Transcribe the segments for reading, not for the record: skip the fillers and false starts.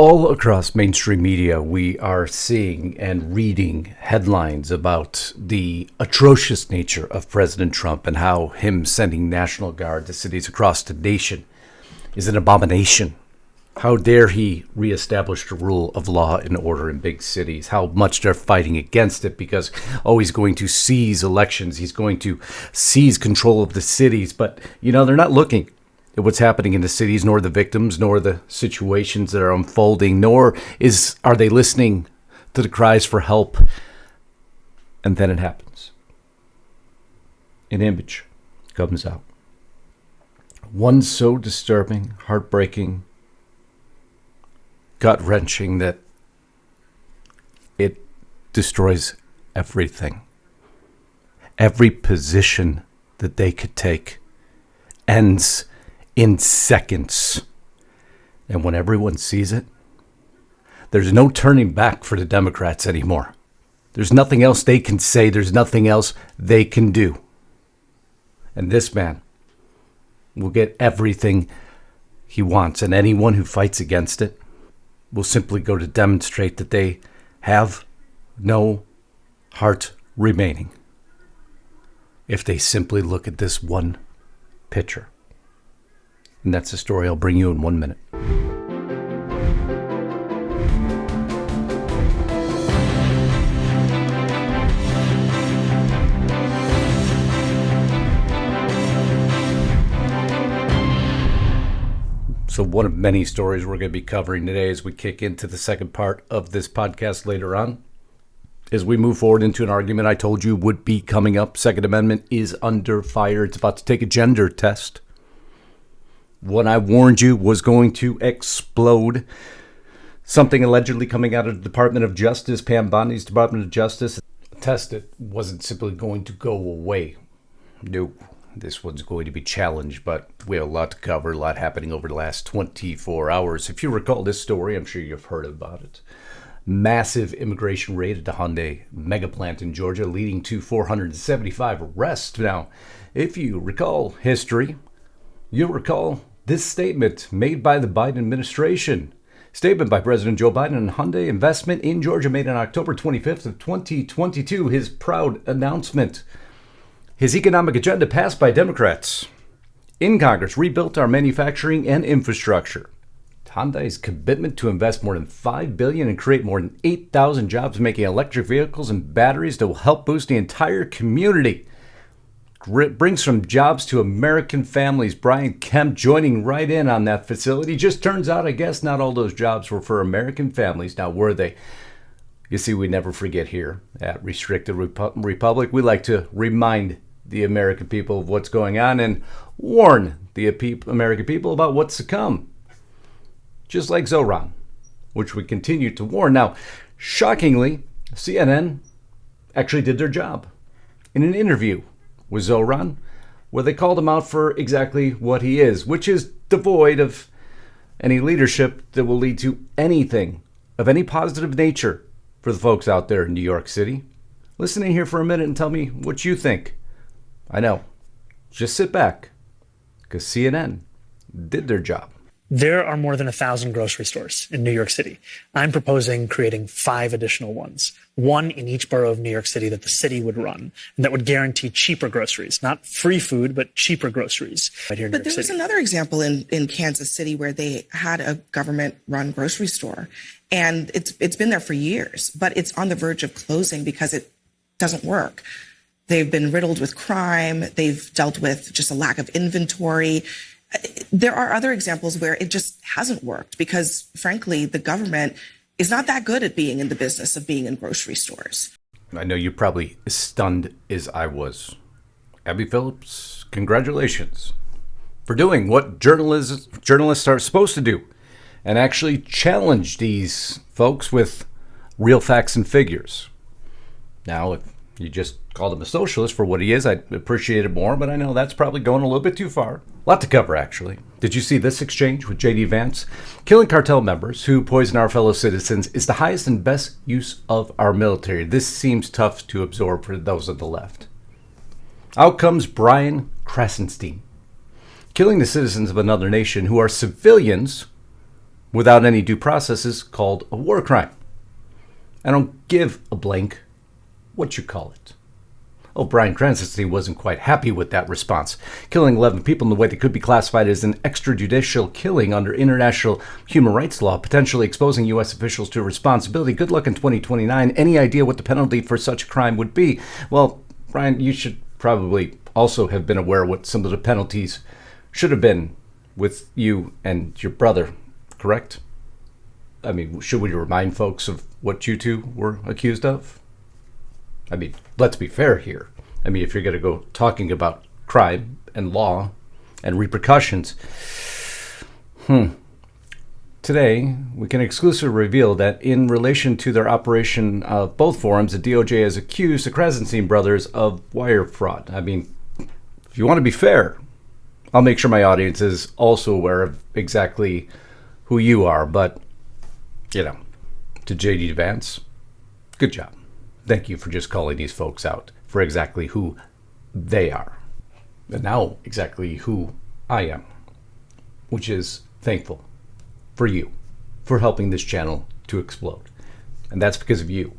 All across mainstream media, we are seeing and reading headlines about the atrocious nature of President Trump and how him sending National Guard to cities across the nation is an abomination. How dare he reestablish the rule of law and order in big cities? How much they're fighting against it because, he's going to seize elections. He's going to seize control of the cities. But, they're not looking at what's happening in the cities, nor the victims, nor the situations that are unfolding, nor are they listening to the cries for help. And then it happens. An image comes out. One so disturbing, heartbreaking, gut-wrenching that it destroys everything. Every position that they could take ends in seconds. And when everyone sees it, there's no turning back for the Democrats anymore. There's nothing else they can say. There's nothing else they can do. And this man will get everything he wants. And anyone who fights against it will simply go to demonstrate that they have no heart remaining. If they simply look at this one picture. And that's the story I'll bring you in 1 minute. So one of many stories we're going to be covering today as we kick into the second part of this podcast later on. As we move forward into an argument I told you would be coming up, Second Amendment is under fire. It's about to take a gender test. What I warned you was going to explode. Something allegedly coming out of the Department of Justice, Pam Bondi's Department of Justice. A test that wasn't simply going to go away. No, this one's going to be challenged, but we have a lot to cover, a lot happening over the last 24 hours. If you recall this story, I'm sure you've heard about it. Massive immigration raid at the Hyundai mega plant in Georgia, leading to 475 arrests. Now, if you recall history, you'll recall this statement made by the Biden administration. Statement by President Joe Biden on Hyundai investment in Georgia made on October 25th of 2022. His proud announcement. His economic agenda passed by Democrats in Congress rebuilt our manufacturing and infrastructure. Hyundai's commitment to invest more than $5 billion and create more than 8,000 jobs making electric vehicles and batteries that will help boost the entire community. Brings some jobs to American families. Brian Kemp joining right in on that facility. Just turns out, I guess, not all those jobs were for American families. Now, were they? You see, we never forget here at Restricted Republic. We like to remind the American people of what's going on and warn the American people about what's to come. Just like Zoran, which we continue to warn. Now, shockingly, CNN actually did their job in an interview with Zoran, where they called him out for exactly what he is, which is devoid of any leadership that will lead to anything of any positive nature for the folks out there in New York City. Listen in here for a minute and tell me what you think. I know. Just sit back, because CNN did their job. There are more than 1,000 grocery stores in New York City. I'm proposing creating 5 additional ones, one in each borough of New York City that the city would run, and that would guarantee cheaper groceries, not free food, but cheaper groceries right here in New York City. But there was another example in Kansas City where they had a government-run grocery store, and it's been there for years, but it's on the verge of closing because it doesn't work. They've been riddled with crime. They've dealt with just a lack of inventory. There are other examples where it just hasn't worked because, frankly, the government is not that good at being in the business of being in grocery stores. I know you're probably as stunned as I was. Abby Phillips, congratulations for doing what journalists are supposed to do and actually challenge these folks with real facts and figures. Now, if you just called him a socialist for what he is, I'd appreciate it more, but I know that's probably going a little bit too far. A lot to cover, actually. Did you see this exchange with J.D. Vance? Killing cartel members who poison our fellow citizens is the highest and best use of our military. This seems tough to absorb for those of the left. Out comes Brian Krasenstein, killing the citizens of another nation who are civilians without any due process is called a war crime. I don't give a blank what you call it. Oh, Bryan Cranston wasn't quite happy with that response. Killing 11 people in the way that could be classified as an extrajudicial killing under international human rights law, potentially exposing U.S. officials to responsibility. Good luck in 2029. Any idea what the penalty for such a crime would be? Well, Brian, you should probably also have been aware what some of the penalties should have been with you and your brother, correct? I mean, should we remind folks of what you two were accused of? I mean, let's be fair here. I mean, if you're going to go talking about crime and law and repercussions, today we can exclusively reveal that in relation to their operation of both forums, the DOJ has accused the Krasenstein brothers of wire fraud. I mean, if you want to be fair, I'll make sure my audience is also aware of exactly who you are. But, you know, to JD Vance, good job. Thank you for just calling these folks out for exactly who they are. And now exactly who I am, which is thankful for you, for helping this channel to explode. And that's because of you.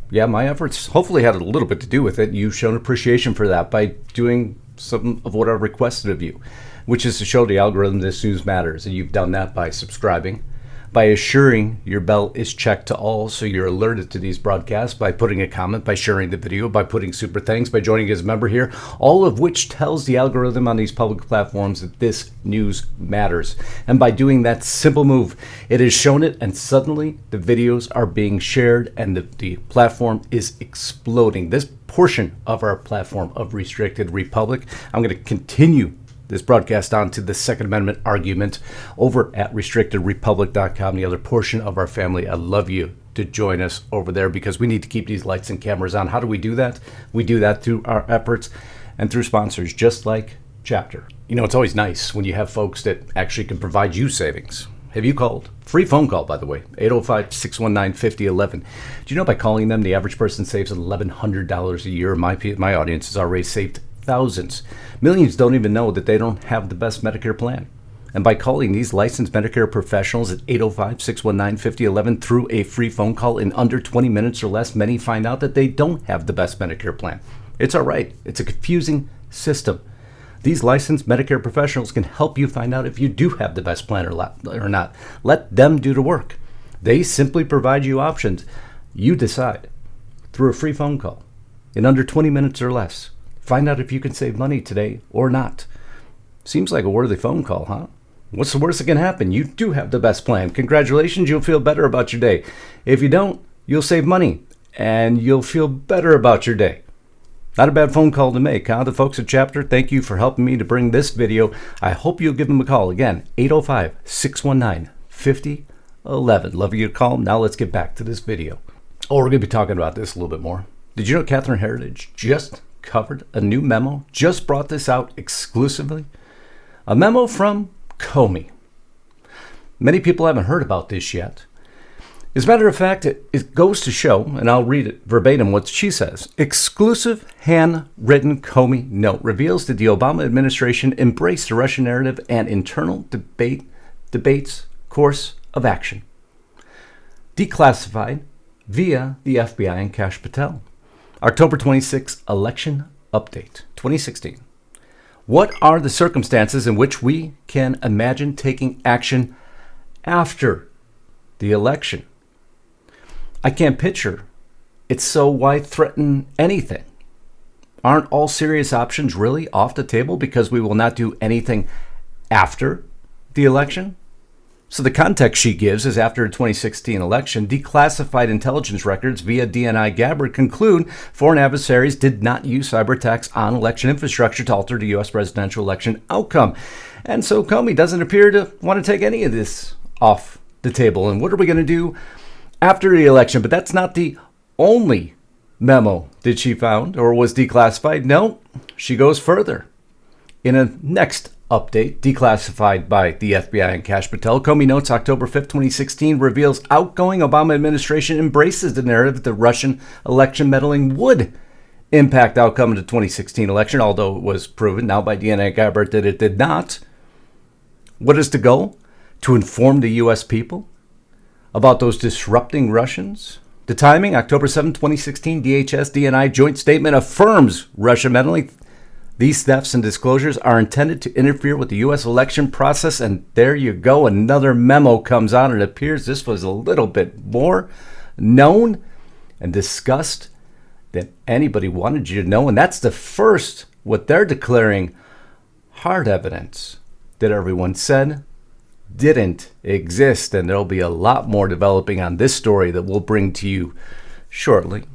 Yeah, my efforts hopefully had a little bit to do with it. You've shown appreciation for that by doing some of what I've requested of you, which is to show the algorithm this news matters. And you've done that by subscribing, by assuring your bell is checked to all so you're alerted to these broadcasts, by putting a comment, by sharing the video, by putting super thanks, by joining as a member here, all of which tells the algorithm on these public platforms that this news matters. And by doing that simple move, it has shown it, and suddenly the videos are being shared and the platform is exploding. This portion of our platform of Restricted Republic, I'm going to continue this broadcast on to the Second Amendment argument over at restrictedrepublic.com, the other portion of our family. I'd love you to join us over there because we need to keep these lights and cameras on. How do we do that? We do that through our efforts and through sponsors just like Chapter. You know, it's always nice when you have folks that actually can provide you savings. Have you called? Free phone call, by the way, 805-619-5011. Do you know by calling them, the average person saves $1,100 a year? My audience has already saved thousands. Millions don't even know that they don't have the best Medicare plan. And by calling these licensed Medicare professionals at 805-619-5011 through a free phone call in under 20 minutes or less, many find out that they don't have the best Medicare plan. It's all right. It's a confusing system. These licensed Medicare professionals can help you find out if you do have the best plan or not. Let them do the work. They simply provide you options. You decide through a free phone call in under 20 minutes or less. Find out if you can save money today or not. Seems like a worthy phone call, huh? What's the worst that can happen? You do have the best plan. Congratulations, you'll feel better about your day. If you don't, you'll save money and you'll feel better about your day. Not a bad phone call to make, huh? The folks at Chapter, thank you for helping me to bring this video. I hope you'll give them a call. Again, 805-619-5011. Love you to call them. Now let's get back to this video. Oh, we're going to be talking about this a little bit more. Did you know Catherine Heritage just covered a new memo, just brought this out exclusively? A memo from Comey. Many people haven't heard about this yet. As a matter of fact, it goes to show, and I'll read it verbatim what she says. Exclusive handwritten Comey note reveals that the Obama administration embraced the Russian narrative and internal debates course of action. Declassified via the FBI and Kash Patel. October 26th election update, 2016. What are the circumstances in which we can imagine taking action after the election? I can't picture it, so why threaten anything? Aren't all serious options really off the table because we will not do anything after the election? So the context she gives is after the 2016 election, declassified intelligence records via DNI Gabbard conclude foreign adversaries did not use cyber attacks on election infrastructure to alter the U.S. presidential election outcome. And so Comey doesn't appear to want to take any of this off the table. And what are we going to do after the election? But that's not the only memo that she found or was declassified. No, she goes further. In a next update, declassified by the FBI and Kash Patel, Comey notes October 5th, 2016 reveals outgoing Obama administration embraces the narrative that the Russian election meddling would impact outcome of the 2016 election, although it was proven now by DNA Gabbard that it did not. What is the goal? to inform the U.S. people about those disrupting Russians? The timing, October 7, 2016, DHS-DNI joint statement affirms Russia meddling. These thefts and disclosures are intended to interfere with the U.S. election process. And there you go. Another memo comes out. It appears this was a little bit more known and discussed than anybody wanted you to know. And that's the first, what they're declaring, hard evidence that everyone said didn't exist. And there'll be a lot more developing on this story that we'll bring to you shortly.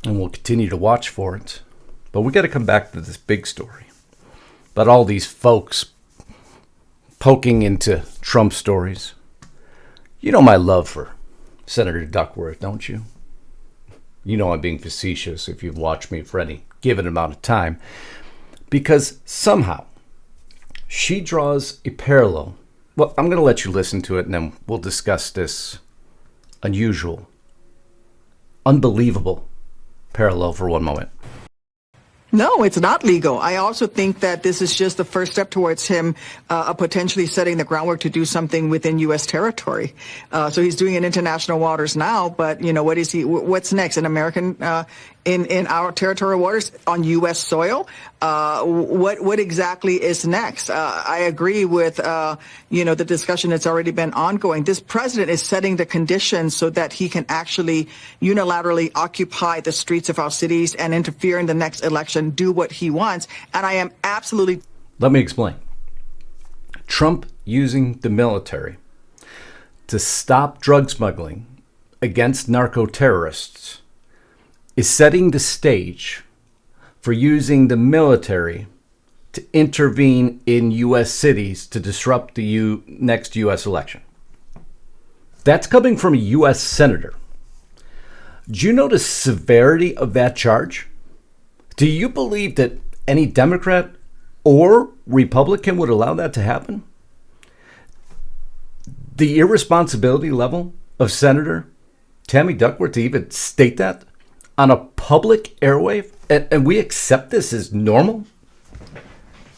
And we'll continue to watch for it. But we got to come back to this big story about all these folks poking into Trump stories. You know my love for Senator Duckworth, don't you? You know I'm being facetious if you've watched me for any given amount of time. Because somehow she draws a parallel. Well, I'm going to let you listen to it and then we'll discuss this unusual, unbelievable parallel for one moment. No, it's not legal. I also think that this is just the first step towards him potentially setting the groundwork to do something within U.S. territory. So he's doing it in international waters now, but what is he? What's next? An American in our territorial waters on U.S. soil? What exactly is next? I agree with the discussion that's already been ongoing. This president is setting the conditions so that he can actually unilaterally occupy the streets of our cities and interfere in the next election. Do what he wants. And I am absolutely... Let me explain. Trump using the military to stop drug smuggling against narco-terrorists is setting the stage for using the military to intervene in U.S. cities to disrupt the next U.S. election. That's coming from a U.S. senator. Do you know the severity of that charge? Do you believe that any Democrat or Republican would allow that to happen? The irresponsibility level of Senator Tammy Duckworth to even state that on a public airwave, and we accept this as normal?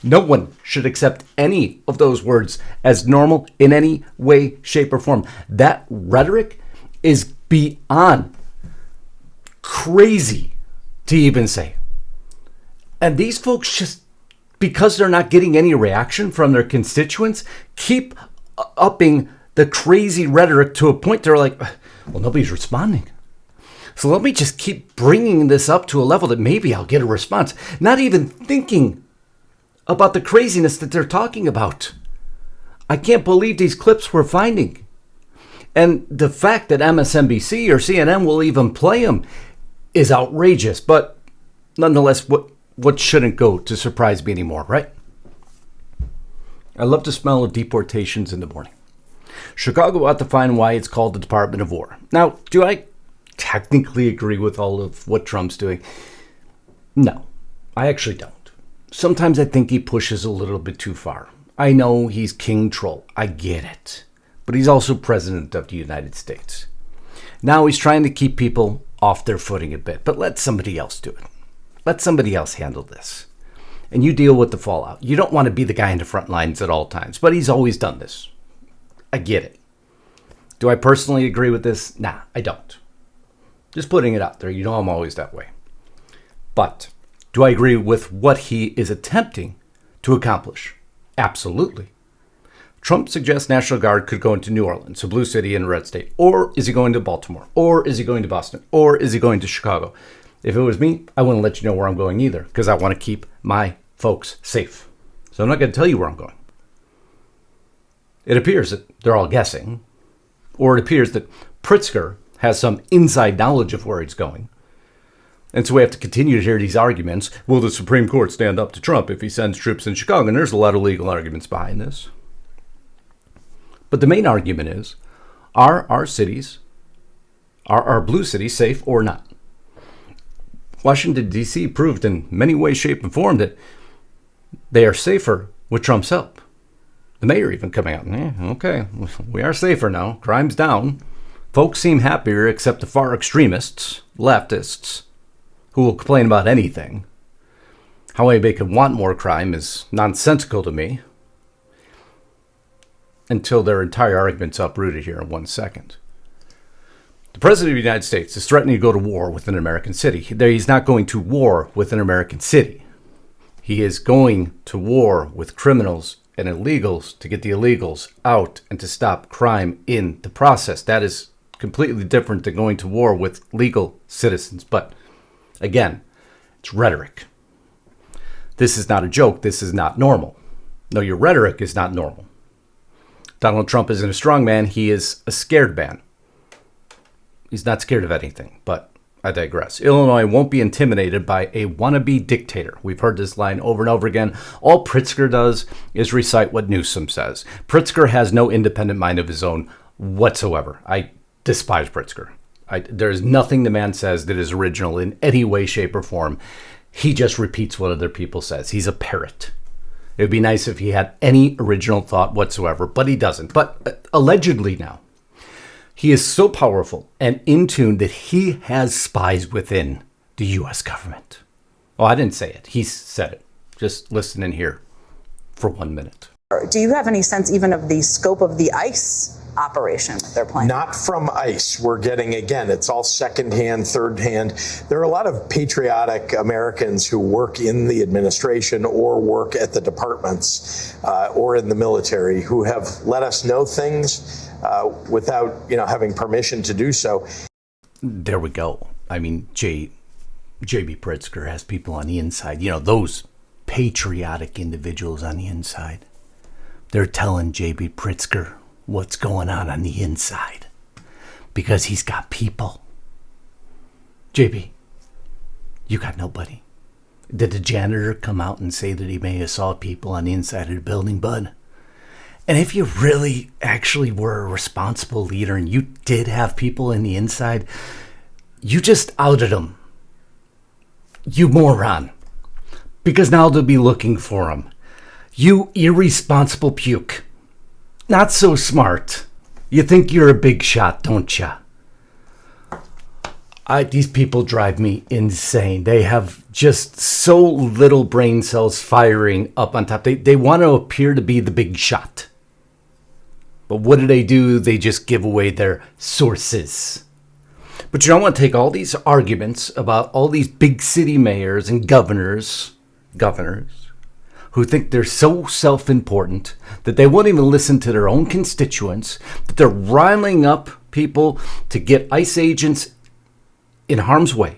No one should accept any of those words as normal in any way, shape, or form. That rhetoric is beyond crazy to even say. And these folks just, because they're not getting any reaction from their constituents, keep upping the crazy rhetoric to a point they're like, well, nobody's responding. So let me just keep bringing this up to a level that maybe I'll get a response. Not even thinking about the craziness that they're talking about. I can't believe these clips we're finding. And the fact that MSNBC or CNN will even play them is outrageous. But nonetheless, what shouldn't go to surprise me anymore, right? I love the smell of deportations in the morning. Chicago ought to find why it's called the Department of War. Now, do I technically agree with all of what Trump's doing? No, I actually don't. Sometimes I think he pushes a little bit too far. I know he's king troll. I get it. But he's also president of the United States. Now he's trying to keep people off their footing a bit, but let somebody else do it. Let somebody else handle this. And you deal with the fallout. You don't want to be the guy in the front lines at all times, but he's always done this. I get it. Do I personally agree with this? Nah, I don't. Just putting it out there. You know I'm always that way. But do I agree with what he is attempting to accomplish? Absolutely. Trump suggests National Guard could go into New Orleans, a blue city in a red state. Or is he going to Baltimore? Or is he going to Boston? Or is he going to Chicago? If it was me, I wouldn't let you know where I'm going either, because I want to keep my folks safe. So I'm not going to tell you where I'm going. It appears that they're all guessing, or it appears that Pritzker has some inside knowledge of where he's going. And so we have to continue to hear these arguments. Will the Supreme Court stand up to Trump if he sends troops in Chicago? And there's a lot of legal arguments behind this. But the main argument is, are our cities, are our blue cities safe or not? Washington, D.C. proved in many ways, shape, and form that they are safer with Trump's help. The mayor even coming out, okay, we are safer now. Crime's down. Folks seem happier except the far extremists, leftists, who will complain about anything. How anybody could want more crime is nonsensical to me. until their entire argument's uprooted here in 1 second. The President of the United States is threatening to go to war with an American city. He's not going to war with an American city. He is going to war with criminals and illegals to get the illegals out and to stop crime in the process. That is completely different than going to war with legal citizens. But again, it's rhetoric. This is not a joke. This is not normal. No, your rhetoric is not normal. Donald Trump isn't a strong man. He is a scared man. He's not scared of anything, but I digress. Illinois won't be intimidated by a wannabe dictator. We've heard this line over and over again. All Pritzker does is recite what Newsom says. Pritzker has no independent mind of his own whatsoever. I despise Pritzker. There is nothing the man says that is original in any way, shape, or form. He just repeats what other people says. He's a parrot. It would be nice if he had any original thought whatsoever, but he doesn't. But allegedly now, he is so powerful and in tune that he has spies within the U.S. government. Oh, I didn't say it. He said it. Just listen in here for 1 minute. Do you have any sense even of the scope of the ICE operation that they're planning? Not from ICE. We're getting, again, it's all secondhand, third-hand. There are a lot of patriotic Americans who work in the administration or work at the departments or in the military who have let us know things without, having permission to do so. There we go. I mean, J.B. Pritzker has people on the inside. Those patriotic individuals on the inside. They're telling J.B. Pritzker what's going on the inside because he's got people. JB, you got nobody. Did the janitor come out and say that he may have saw people on the inside of the building, bud? And if you really actually were a responsible leader and you did have people in the inside, you just outed them. You moron. Because now they'll be looking for them. You irresponsible puke. Not so smart. You think you're a big shot, don't ya? These people drive me insane. They have just so little brain cells firing up on top. They want to appear to be the big shot. But what do? They just give away their sources. But I want to take all these arguments about all these big city mayors and governors who think they're so self-important that they won't even listen to their own constituents, that they're riling up people to get ICE agents in harm's way.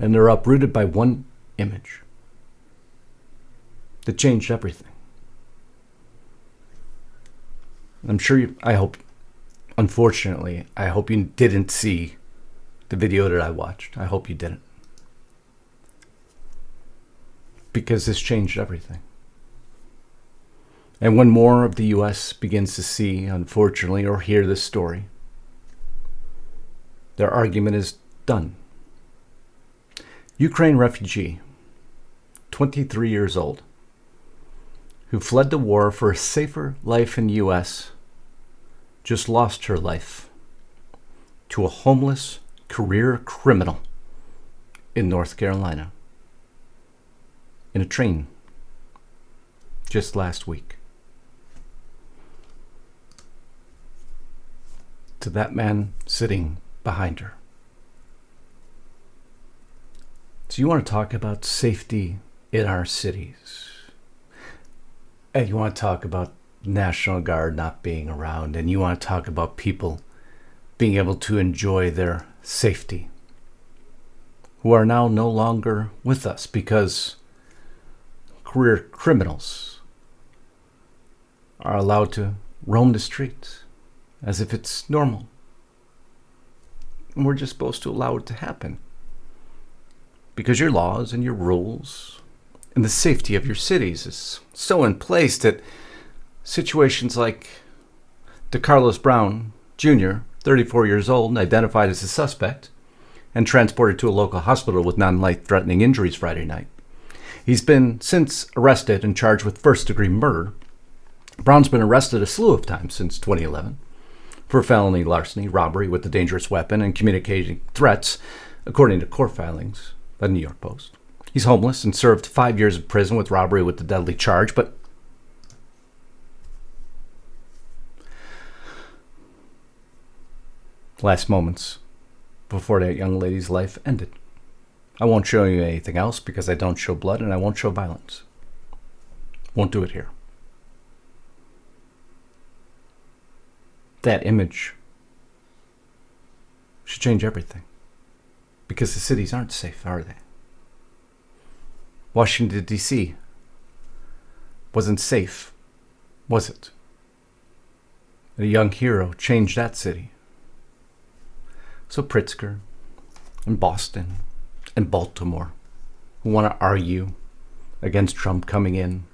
And they're uprooted by one image that changed everything. I'm sure unfortunately, I hope you didn't see the video that I watched. I hope you didn't. Because this changed everything. And when more of the U.S. begins to see, unfortunately, or hear this story, their argument is done. Ukraine refugee, 23 years old, who fled the war for a safer life in the U.S., just lost her life to a homeless career criminal in North Carolina. In a train just last week. To that man sitting behind her. So you want to talk about safety in our cities. And you want to talk about National Guard not being around. And you want to talk about people being able to enjoy their safety. Who are now no longer with us because career criminals are allowed to roam the streets as if it's normal. And we're just supposed to allow it to happen. Because your laws and your rules and the safety of your cities is so in place that situations like DeCarlos Brown Jr., 34 years old and identified as a suspect and transported to a local hospital with non-life-threatening injuries Friday night. He's been since arrested and charged with first-degree murder. Brown's been arrested a slew of times since 2011 for felony larceny, robbery with a dangerous weapon, and communicating threats, according to court filings by the New York Post. He's homeless and served 5 years in prison with robbery with a deadly charge, but last moments before that young lady's life ended. I won't show you anything else because I don't show blood and I won't show violence. Won't do it here. That image should change everything. Because the cities aren't safe, are they? Washington, D.C. wasn't safe, was it? And a young hero changed that city. So Pritzker and Boston and Baltimore, who want to argue against Trump coming in,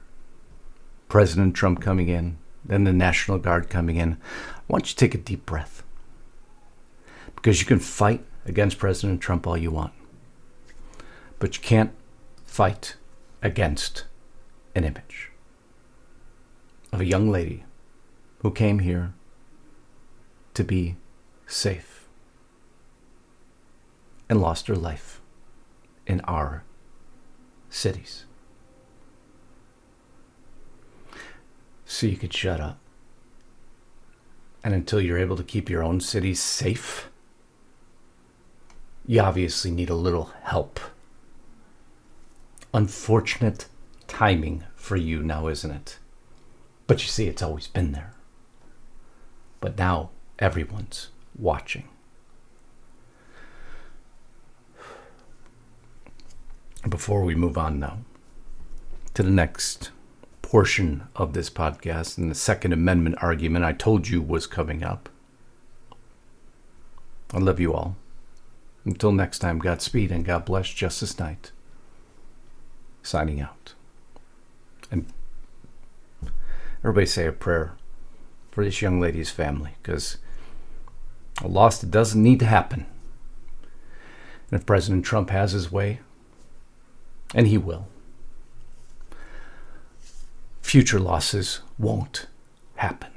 President Trump coming in, then the National Guard coming in, I want you to take a deep breath. Because you can fight against President Trump all you want. But you can't fight against an image of a young lady who came here to be safe and lost her life in our cities. So you could shut up. And until you're able to keep your own cities safe, you obviously need a little help. Unfortunate timing for you now, isn't it? But you see, it's always been there. But now everyone's watching. Before we move on now to the next portion of this podcast and the Second Amendment argument I told you was coming up, I love you all. Until next time, Godspeed and God bless. Justice Knight signing out. And everybody say a prayer for this young lady's family, because a loss that doesn't need to happen. And if President Trump has his way, and he will, future losses won't happen.